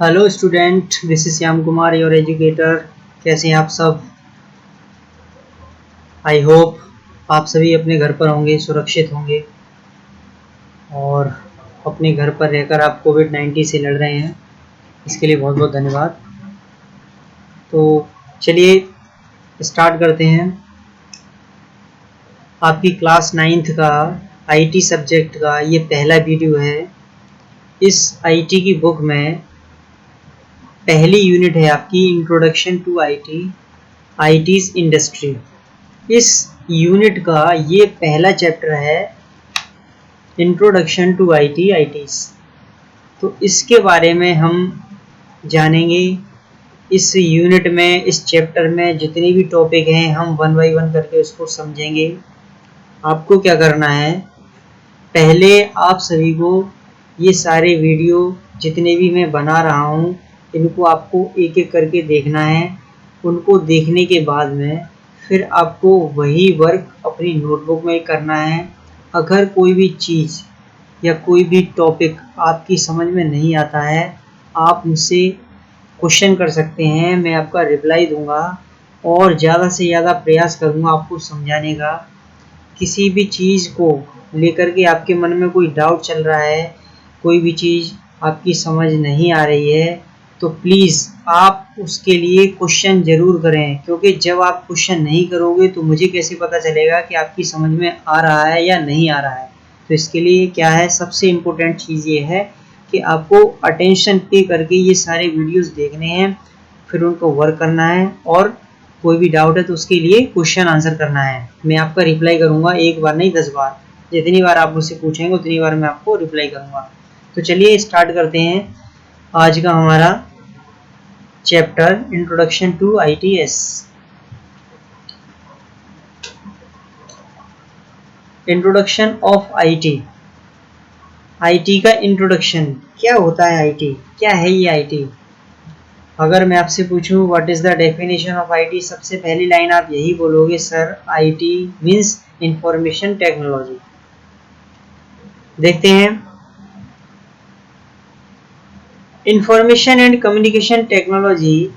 Hello student, this is Shyam Kumar, your educator. कैसे हैं आप सब? आई होप आप सभी अपने घर पर होंगे, सुरक्षित होंगे और अपने घर पर रहकर आप कोविड-19 से लड़ रहे हैं। इसके लिए बहुत बहुत धन्यवाद। तो चलिए स्टार्ट करते हैं। आपकी क्लास 9th का आईटी सब्जेक्ट का ये पहला वीडियो है। इस आईटी की बुक में पहली यूनिट है आपकी इंट्रोडक्शन टू आईटीज इंडस्ट्री। इस यूनिट का ये पहला चैप्टर है, इंट्रोडक्शन टू आईटीज। तो इसके बारे में हम जानेंगे। इस यूनिट में, इस चैप्टर में जितने भी टॉपिक हैं हम वन बाय वन करके उसको समझेंगे। आपको क्या करना है, पहले आप सभी को ये सारे वीडियो जितने भी मैं बना रहा हूँ इनको आपको एक एक करके देखना है। उनको देखने के बाद में फिर आपको वही वर्क अपनी नोटबुक में करना है। अगर कोई भी चीज़ या कोई भी टॉपिक आपकी समझ में नहीं आता है, आप मुझसे क्वेश्चन कर सकते हैं, मैं आपका रिप्लाई दूंगा और ज़्यादा से ज़्यादा प्रयास करूंगा आपको समझाने का। किसी भी चीज़ को लेकर के आपके मन में कोई डाउट चल रहा है, कोई भी चीज़ आपकी समझ नहीं आ रही है, तो प्लीज़ आप उसके लिए क्वेश्चन ज़रूर करें, क्योंकि जब आप क्वेश्चन नहीं करोगे तो मुझे कैसे पता चलेगा कि आपकी समझ में आ रहा है या नहीं आ रहा है। तो इसके लिए क्या है, सबसे इम्पोर्टेंट चीज़ ये है कि आपको अटेंशन पे करके ये सारे वीडियोस देखने हैं, फिर उनको वर्क करना है और कोई भी डाउट है तो उसके लिए क्वेश्चन आंसर करना है। मैं आपका रिप्लाई करूँगा, एक बार नहीं 10 बार। जितनी बार आप मुझसे पूछेंगे उतनी बार मैं आपको रिप्लाई करूँगा। तो चलिए स्टार्ट करते हैं आज का हमारा chapter, introduction to ITs. Introduction of IT. IT का इंट्रोडक्शन क्या होता है, आईटी क्या है ये आईटी? अगर मैं आपसे पूछूं what is the definition of IT, सबसे पहली लाइन आप यही बोलोगे, sir IT means information technology. देखते हैं, information and communication technology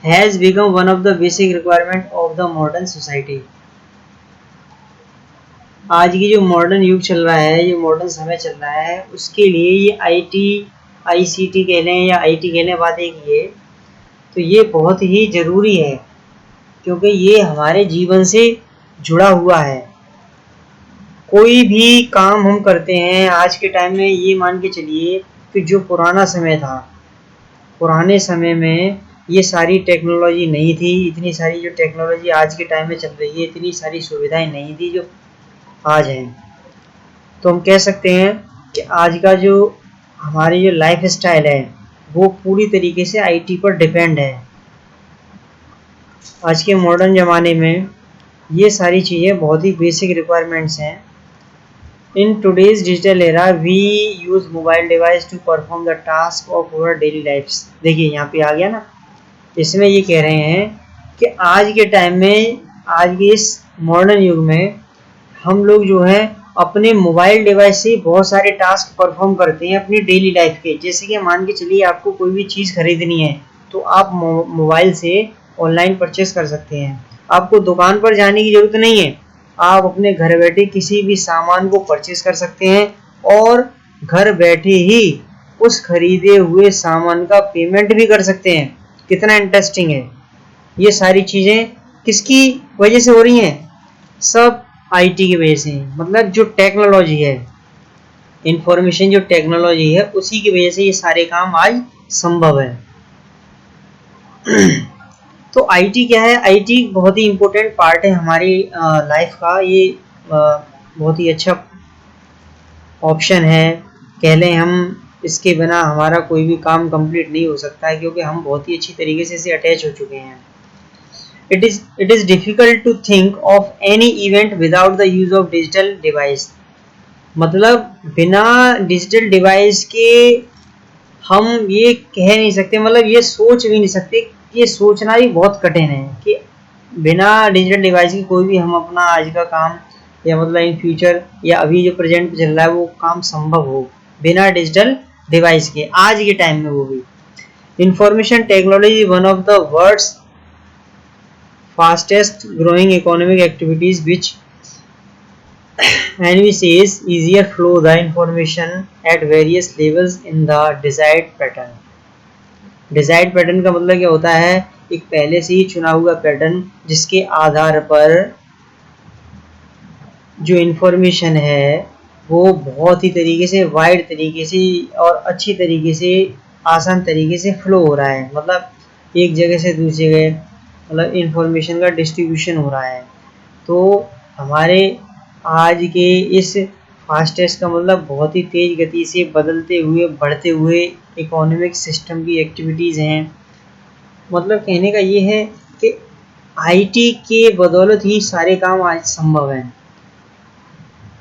has become one of the basic requirement of the modern society. आज की जो मॉडर्न युग चल रहा है, ये मॉडर्न समय चल रहा है, उसके लिए ये आईटी, आईसीटी कह लें या आईटी कह लें, बात एक ये, तो ये बहुत ही ज़रूरी है क्योंकि ये हमारे जीवन से जुड़ा हुआ है। कोई भी काम हम करते हैं आज के टाइम में, ये मान के चलिए कि जो पुराना समय था, पुराने समय में ये सारी टेक्नोलॉजी नहीं थी, इतनी सारी जो टेक्नोलॉजी आज के टाइम में चल रही है, इतनी सारी सुविधाएं नहीं थी जो आज हैं। तो हम कह सकते हैं कि आज का जो हमारी जो लाइफ स्टाइल है वो पूरी तरीके से आईटी पर डिपेंड है। आज के मॉडर्न ज़माने में ये सारी चीज़ें बहुत ही बेसिक रिक्वायरमेंट्स हैं। In today's digital era we use mobile device to perform the task of our daily lifes. देखिए यहाँ पे आ गया ना, इसमें ये कह रहे हैं कि आज के टाइम में, आज के इस मॉडर्न युग में हम लोग जो है अपने मोबाइल डिवाइस से बहुत सारे टास्क परफॉर्म करते हैं अपनी डेली लाइफ के। जैसे कि मान के चलिए आपको कोई भी चीज़ खरीदनी है तो आप मोबाइल से ऑनलाइन परचेस कर सकते हैं। आपको दुकान पर जाने की ज़रूरत नहीं है, आप अपने घर बैठे किसी भी सामान को परचेस कर सकते हैं और घर बैठे ही उस खरीदे हुए सामान का पेमेंट भी कर सकते हैं। कितना इंटरेस्टिंग है। ये सारी चीज़ें किसकी वजह से हो रही हैं? सब आईटी की वजह से। मतलब जो टेक्नोलॉजी है, इंफॉर्मेशन जो टेक्नोलॉजी है, उसी की वजह से ये सारे काम आज संभव है। तो आईटी क्या है? आईटी बहुत ही इम्पोर्टेंट पार्ट है हमारी लाइफ का। ये बहुत ही अच्छा ऑप्शन है, कह लें हम। इसके बिना हमारा कोई भी काम कंप्लीट नहीं हो सकता है, क्योंकि हम बहुत ही अच्छी तरीके से इससे अटैच हो चुके हैं। It is difficult to think of any event without the use of digital device। मतलब बिना डिजिटल डिवाइस के हम ये कह नहीं सकते, मतलब ये सोच भी नहीं सकते, ये सोचना भी बहुत कठिन है कि बिना डिजिटल डिवाइस के कोई भी हम अपना आज का काम या मतलब इन फ्यूचर या अभी जो प्रेजेंट चल रहा है वो काम संभव हो बिना डिजिटल डिवाइस के, आज के टाइम में वो भी। Information technology one of the world's fastest growing economic activities which and we says easier flow the information at various levels in the desired pattern। Desired pattern का मतलब क्या होता है, एक पहले से ही चुना हुआ पैटर्न जिसके आधार पर जो इंफॉर्मेशन है वो बहुत ही तरीके से, वाइड तरीके से और अच्छी तरीके से, आसान तरीके से फ्लो हो रहा है। मतलब एक जगह से दूसरी जगह, मतलब इंफॉर्मेशन का डिस्ट्रीब्यूशन हो रहा है। तो हमारे आज के इस फास्टेस्ट का मतलब बहुत ही तेज गति से बदलते हुए, बढ़ते हुए इकोनॉमिक सिस्टम की एक्टिविटीज़ हैं। मतलब कहने का ये है कि आईटी के बदौलत ही सारे काम आज संभव हैं।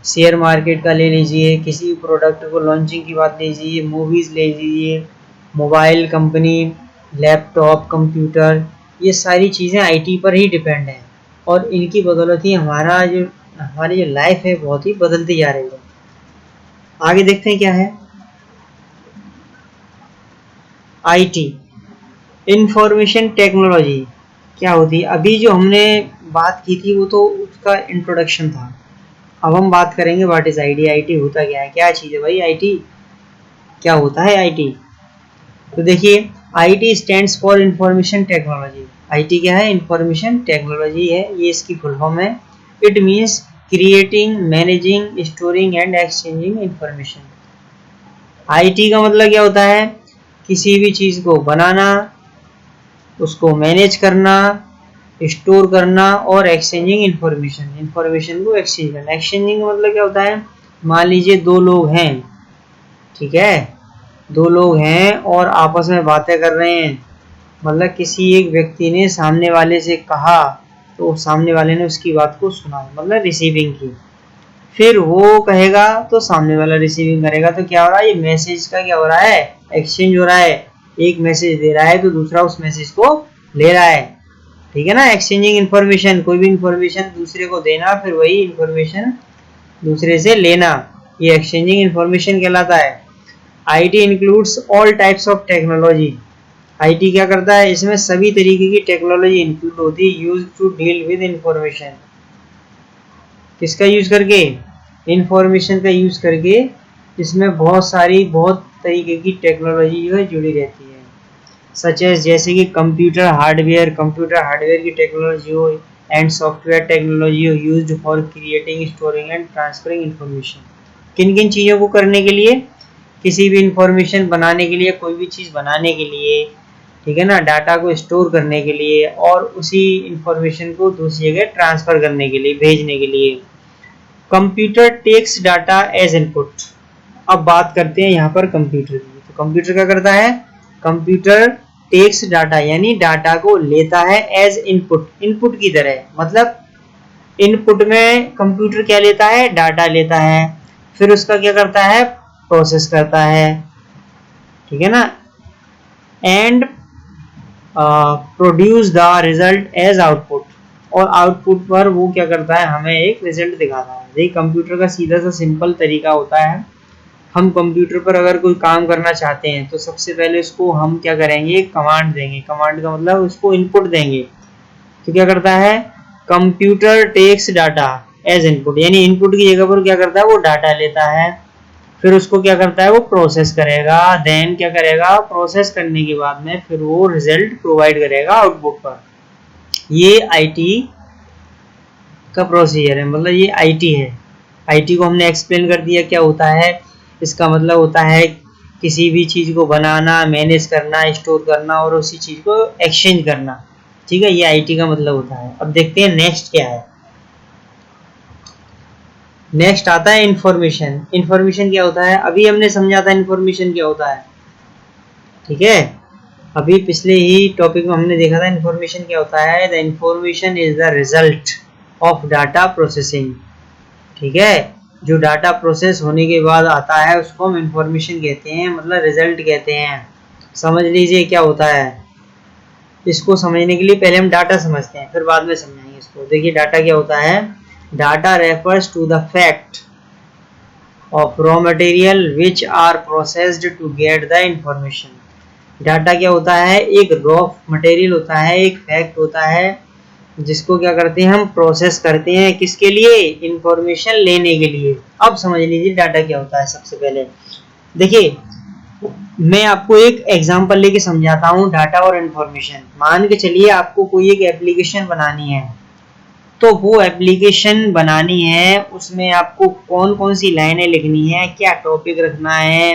शेयर मार्केट का ले लीजिए, किसी प्रोडक्ट को लॉन्चिंग की बात लीजिए, मूवीज़ ले लीजिए, मोबाइल कंपनी, लैपटॉप, कंप्यूटर, ये सारी चीज़ें आईटी पर ही डिपेंड हैं और इनकी बदौलत ही हमारी जो लाइफ है बहुत ही बदलती जा रही है। आगे देखते हैं क्या है आईटी। इंफॉर्मेशन टेक्नोलॉजी क्या होती है? अभी जो हमने बात की थी वो तो उसका इंट्रोडक्शन था। अब हम बात करेंगे व्हाट इज आईटी। आईटी होता क्या है, क्या चीज़ है भाई आईटी, क्या होता है आईटी? तो देखिए, IT stands for information technology. IT क्या है? इंफॉर्मेशन टेक्नोलॉजी है, ये इसकी फुल फॉर्म है। It means creating, managing, storing and exchanging information. IT का मतलब क्या होता है? किसी भी चीज़ को बनाना, उसको मैनेज करना, स्टोर करना और एक्सचेंजिंग इंफॉर्मेशन को एक्सचेंज करना। एक्सचेंजिंग का मतलब क्या होता है? मान लीजिए दो लोग हैं, ठीक है, दो लोग हैं और आपस में बातें कर रहे हैं। मतलब किसी एक व्यक्ति ने सामने वाले से कहा तो सामने वाले ने उसकी बात को सुना, मतलब रिसीविंग की। फिर वो कहेगा तो सामने वाला रिसीविंग करेगा। तो क्या हो रहा है? ये मैसेज का क्या हो रहा है? एक्सचेंज हो रहा है। एक मैसेज दे रहा है तो दूसरा उस मैसेज को ले रहा है, ठीक है ना। एक्सचेंजिंग इन्फॉर्मेशन, कोई भी इंफॉर्मेशन दूसरे को देना, फिर वही इंफॉर्मेशन दूसरे से लेना, ये एक्सचेंजिंग इन्फॉर्मेशन कहलाता है। IT includes all types of technology. IT क्या करता है? इसमें सभी तरीके की टेक्नोलॉजी इंक्लूड होती है। Use to deal with information, किसका यूज करके? इंफॉर्मेशन का यूज करके। इसमें बहुत तरीके की टेक्नोलॉजी जो है जुड़ी रहती है, सच एज जैसे कि कंप्यूटर हार्डवेयर की टेक्नोलॉजी हो, एंड सॉफ्टवेयर टेक्नोलॉजी हो used for creating, storing and transferring information. किन किन चीज़ों को करने के लिए? किसी भी इंफॉर्मेशन बनाने के लिए, कोई भी चीज़ बनाने के लिए, ठीक है ना, डाटा को स्टोर करने के लिए और उसी इंफॉर्मेशन को दूसरी जगह ट्रांसफर करने के लिए, भेजने के लिए। Computer takes data as input. अब बात करते हैं यहाँ पर कंप्यूटर की। तो कंप्यूटर क्या करता है? कंप्यूटर टेक्स डाटा, यानी डाटा को लेता है एज इनपुट, इनपुट की तरह। मतलब इनपुट में कंप्यूटर क्या लेता है? डाटा लेता है, फिर उसका क्या करता है? प्रोसेस करता है, ठीक है ना, and produce the result as output. और आउटपुट पर वो क्या करता है? हमें एक रिजल्ट दिखाता है। देखिए, कंप्यूटर का सीधा सा सिंपल तरीका होता है, हम कंप्यूटर पर अगर कोई काम करना चाहते हैं तो सबसे पहले उसको हम क्या करेंगे? कमांड देंगे। कमांड का मतलब उसको इनपुट देंगे। तो क्या करता है? Computer takes data as input, यानी इनपुट की जगह पर क्या करता है? वो डाटा लेता है, फिर उसको क्या करता है? वो प्रोसेस करेगा। देन क्या करेगा? प्रोसेस करने के बाद में फिर वो रिजल्ट प्रोवाइड करेगा आउटपुट पर। ये आईटी का प्रोसीजर है, मतलब ये आईटी है। आईटी को हमने एक्सप्लेन कर दिया क्या होता है। इसका मतलब होता है किसी भी चीज़ को बनाना, मैनेज करना, स्टोर करना और उसी चीज़ को एक्सचेंज करना, ठीक है, ये आईटी का मतलब होता है। अब देखते हैं नेक्स्ट क्या है। नेक्स्ट आता है इंफॉर्मेशन। इंफॉर्मेशन क्या होता है? अभी हमने समझा था इंफॉर्मेशन क्या होता है, ठीक है। अभी पिछले ही टॉपिक में हमने देखा था इंफॉर्मेशन क्या होता है। The information is the result of data processing, ठीक है। जो डाटा प्रोसेस होने के बाद आता है उसको हम इंफॉर्मेशन कहते हैं, मतलब रिजल्ट कहते हैं। समझ लीजिए क्या होता है। इसको समझने के लिए पहले हम डाटा समझते हैं, फिर बाद में समझाएंगे इसको। देखिए डाटा क्या होता है। Data refers to the fact of raw material which are processed to get the information. Data क्या होता है? एक रॉ मटेरियल होता है, एक फैक्ट होता है जिसको क्या करते हैं हम प्रोसेस करते हैं, किसके लिए? इंफॉर्मेशन लेने के लिए। अब समझ लीजिए डाटा क्या होता है। सबसे पहले देखिए, मैं आपको एक एग्जांपल लेके समझाता हूँ डाटा और इंफॉर्मेशन। मान के चलिए आपको कोई एक एप्लीकेशन बनानी है, तो वो एप्लीकेशन बनानी है, उसमें आपको कौन कौन सी लाइनें लिखनी है, क्या टॉपिक रखना है,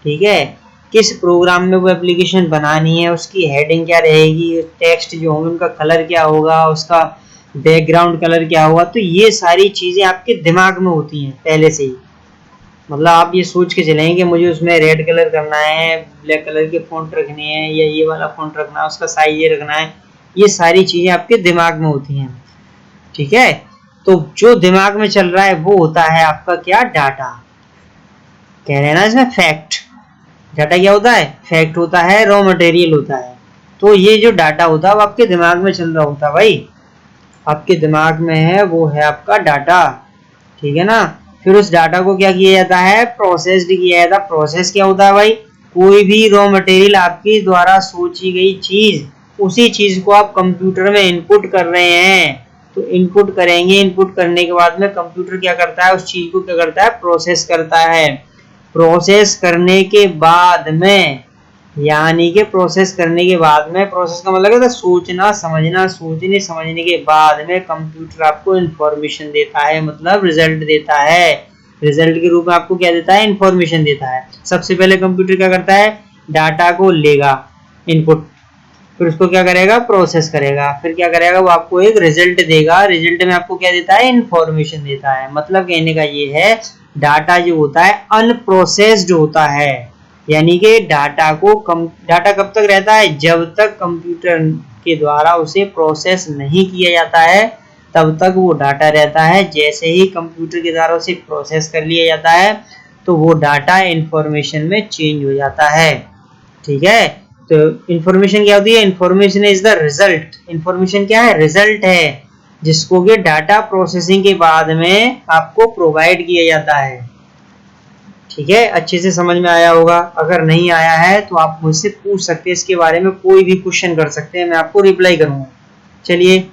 ठीक है, किस प्रोग्राम में वो एप्लीकेशन बनानी है, उसकी हेडिंग क्या रहेगी, टेक्स्ट जो होंगे उनका कलर क्या होगा, उसका बैकग्राउंड कलर क्या होगा। तो ये सारी चीजें आपके दिमाग में होती हैं पहले से ही। मतलब आप ये सोच के चलेंगे कि मुझे उसमें रेड कलर करना है, ब्लैक कलर के फॉन्ट रखने हैं, या ये वाला फॉन्ट रखना है, उसका साइज ये रखना है। ये सारी चीजें आपके दिमाग में होती हैं, ठीक है। तो जो दिमाग में चल रहा है वो होता है आपका क्या? डाटा। कह रहे हैं ना इसमें फैक्ट। डाटा क्या होता है? फैक्ट होता है, रॉ मटेरियल होता है। तो ये जो डाटा होता है वो आपके दिमाग में चल रहा होता है भाई, आपके दिमाग में है, वो है आपका डाटा, ठीक है ना। फिर उस डाटा को क्या किया जाता है? प्रोसेस्ड किया जाता है। प्रोसेस क्या होता है भाई? कोई भी रॉ मटेरियल आपकी द्वारा सोची गई चीज, उसी चीज को आप कंप्यूटर में इनपुट कर रहे हैं। तो इनपुट करेंगे, इनपुट करने के बाद में कंप्यूटर क्या करता है? उस चीज को क्या करता है? प्रोसेस करता है। प्रोसेस करने के बाद में, यानी कि प्रोसेस करने के बाद में, प्रोसेस का मतलब है सोचना समझना, सोचने समझने के बाद में कंप्यूटर आपको इंफॉर्मेशन देता है, मतलब रिजल्ट देता है। रिजल्ट के रूप में आपको क्या देता है? इंफॉर्मेशन देता है। सबसे पहले कंप्यूटर क्या करता है? डाटा को लेगा इनपुट, फिर उसको क्या करेगा? प्रोसेस करेगा, फिर क्या करेगा? वो आपको एक रिजल्ट देगा। रिजल्ट में आपको क्या देता है? इंफॉर्मेशन देता है। मतलब कहने का ये है, डाटा जो होता है अनप्रोसेस्ड होता है, यानी कि डाटा कब तक रहता है? जब तक कंप्यूटर के द्वारा उसे प्रोसेस नहीं किया जाता है तब तक वो डाटा रहता है। जैसे ही कंप्यूटर के द्वारा उसे प्रोसेस कर लिया जाता है तो वो डाटा इंफॉर्मेशन में चेंज हो जाता है, ठीक है। तो इंफॉर्मेशन क्या होती है? Information is the result. Information क्या है? रिजल्ट है, जिसको कि डाटा प्रोसेसिंग के बाद में आपको प्रोवाइड किया जाता है, ठीक है। अच्छे से समझ में आया होगा। अगर नहीं आया है तो आप मुझसे पूछ सकते हैं, इसके बारे में कोई भी क्वेश्चन कर सकते हैं, मैं आपको रिप्लाई करूंगा। चलिए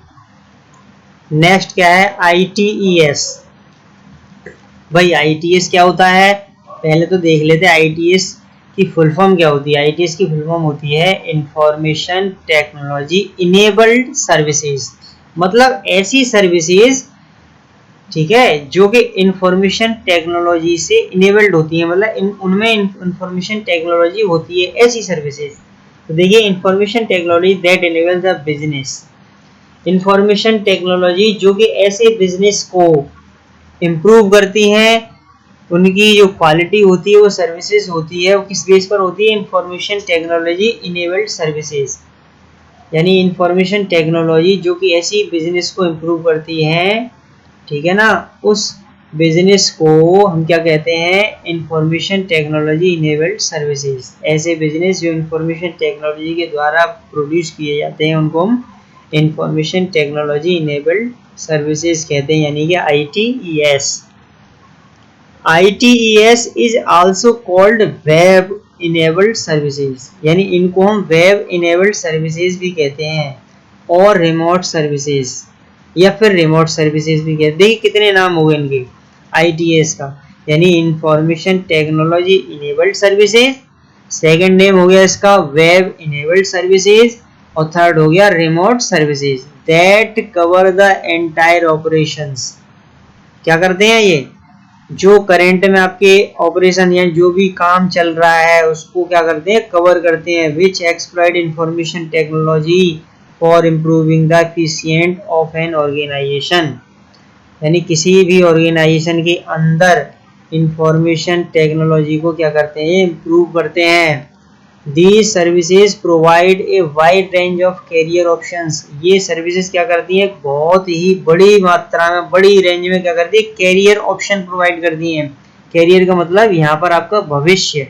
नेक्स्ट क्या है? ITES। भाई ITES क्या होता है? पहले तो देख लेते हैं ITES की फुल फॉर्म क्या होती है। ITES की फुल फॉर्म होती है इंफॉर्मेशन टेक्नोलॉजी इनेबल्ड सर्विसेज। मतलब ऐसी सर्विसेज, ठीक है, जो कि इंफॉर्मेशन टेक्नोलॉजी से इनेबल्ड होती है, मतलब उनमें इंफॉर्मेशन टेक्नोलॉजी होती है, ऐसी सर्विसेज। तो देखिए, information technology that enable the business. Information technology जो कि ऐसे बिजनेस को इम्प्रूव करती हैं, उनकी जो क्वालिटी होती है, वो सर्विसेज होती है, वो किस बेस पर होती है? Information technology enabled services. यानी इंफॉर्मेशन टेक्नोलॉजी जो कि ऐसी बिजनेस को इम्प्रूव करती हैं, ठीक है ना, उस बिजनेस को हम क्या कहते हैं? Information technology enabled services. ऐसे बिजनेस जो इंफॉर्मेशन टेक्नोलॉजी के द्वारा प्रोड्यूस किए जाते हैं उनको हम इंफॉर्मेशन टेक्नोलॉजी इनेबल्ड सर्विसेज कहते हैं, यानी कि ITES। ITES is also called web enabled services, यानी इनको हम वेब इनेबल्ड सर्विसेज भी कहते हैं, और रिमोट सर्विसेज, या फिर रिमोट सर्विसेज भी कहते हैं। देखिए कितने नाम हो गए इनके ITES का, यानी information technology enabled services, second name हो गया इसका वेब इनेबल्ड सर्विसेज, और थर्ड हो गया remote services that cover the entire operations. क्या करते हैं ये? जो करंट में आपके ऑपरेशन या जो भी काम चल रहा है उसको क्या करते हैं? कवर करते हैं। Which exploit information technology for improving the efficient of an organisation. यानी किसी भी ऑर्गेनाइजेशन के अंदर इंफॉर्मेशन टेक्नोलॉजी को क्या करते हैं? इम्प्रूव करते हैं। These services provide a wide range of career options। ये सर्विसेज क्या करती हैं? बहुत ही बड़ी मात्रा में, बड़ी रेंज में क्या करती है? कैरियर ऑप्शन प्रोवाइड करती हैं। कैरियर का मतलब यहाँ पर आपका भविष्य।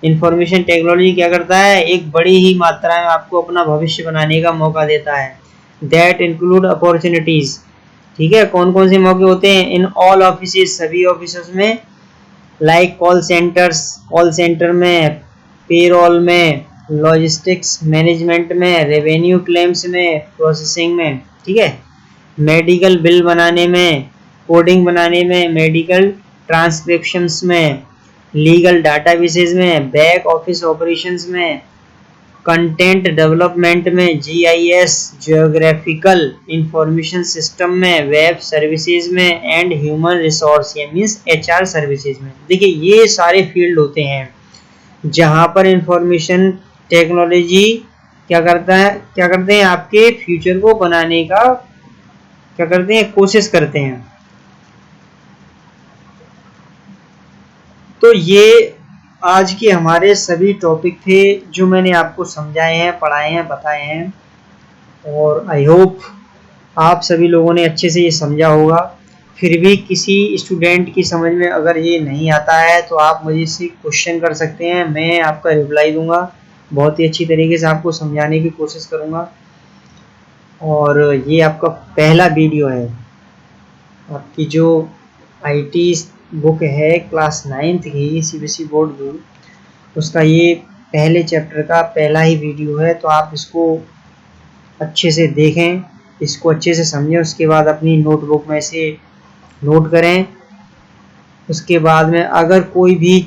इंफॉर्मेशन टेक्नोलॉजी क्या करता है? एक बड़ी ही मात्रा में आपको अपना भविष्य बनाने का मौका देता है। दैट इंक्लूड अपॉर्चुनिटीज, ठीक है। कौन कौन से मौके होते हैं? इन ऑल ऑफिसेज, सभी ऑफिसों में, लाइक कॉल सेंटर में, पेरोल में, लॉजिस्टिक्स मैनेजमेंट में, रेवेन्यू क्लेम्स में, प्रोसेसिंग में, ठीक है, मेडिकल बिल बनाने में, कोडिंग बनाने में, मेडिकल ट्रांसक्रिप्शंस में, लीगल डाटाबेसेस में, बैक ऑफिस ऑपरेशंस में, कंटेंट डेवलपमेंट में, जीआईएस जियोग्राफिकल इंफॉर्मेशन सिस्टम में, वेब सर्विसेज में, एंड ह्यूमन रिसोर्स या मीन्स एचआर सर्विसेज में। देखिए ये सारे फील्ड होते हैं जहां पर इंफॉर्मेशन टेक्नोलॉजी क्या करते हैं आपके फ्यूचर को बनाने का क्या करते हैं, कोशिश करते हैं। तो ये आज के हमारे सभी टॉपिक थे जो मैंने आपको समझाए हैं, पढ़ाए हैं, बताए हैं, और आई होप आप सभी लोगों ने अच्छे से ये समझा होगा। फिर भी किसी स्टूडेंट की समझ में अगर ये नहीं आता है तो आप मुझे से क्वेश्चन कर सकते हैं, मैं आपका रिप्लाई दूंगा, बहुत ही अच्छी तरीके से आपको समझाने की कोशिश करूंगा। और ये आपका पहला वीडियो है, आपकी जो आईटी बुक है क्लास 9th की सीबीएसई बोर्ड की, उसका ये पहले चैप्टर का पहला ही वीडियो है। तो आप इसको अच्छे से देखें, इसको अच्छे से समझें, उसके बाद अपनी नोटबुक में से नोट करें। उसके बाद में अगर कोई भी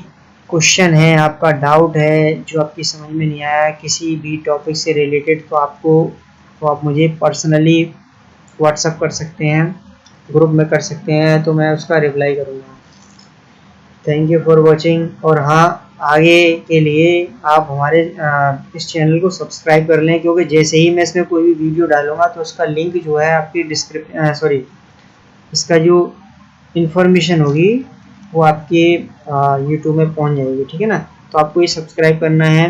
क्वेश्चन है, आपका डाउट है जो आपकी समझ में नहीं आया किसी भी टॉपिक से रिलेटेड, तो आप मुझे पर्सनली व्हाट्सअप कर सकते हैं, ग्रुप में कर सकते हैं, तो मैं उसका रिप्लाई करूँगा। Thank you for watching. और हाँ, आगे के लिए आप हमारे इस चैनल को सब्सक्राइब कर लें, क्योंकि जैसे ही मैं इसमें कोई भी वीडियो डालूंगा तो उसका लिंक जो है आपकी इसका जो इंफॉर्मेशन होगी वो आपके यूट्यूब में पहुंच जाएगी, ठीक है ना। तो आपको ये सब्सक्राइब करना है,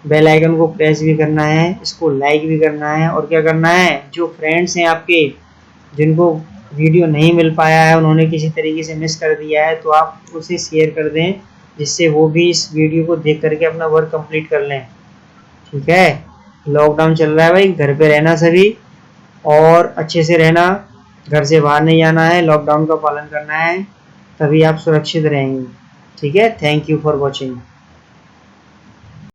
बेल आइकन को प्रेस भी करना है, इसको लाइक भी करना है, और क्या करना है, जो फ्रेंड्स हैं आपके जिनको वीडियो नहीं मिल पाया है, उन्होंने किसी तरीके से मिस कर दिया है, तो आप उसे शेयर कर दें जिससे वो भी इस वीडियो को देख करके अपना वर्क कंप्लीट कर लें, ठीक है। लॉकडाउन चल रहा है भाई, घर पे रहना सभी, और अच्छे से रहना, घर से बाहर नहीं जाना है, लॉकडाउन का पालन करना है, तभी आप सुरक्षित रहेंगे, ठीक है। Thank you for watching.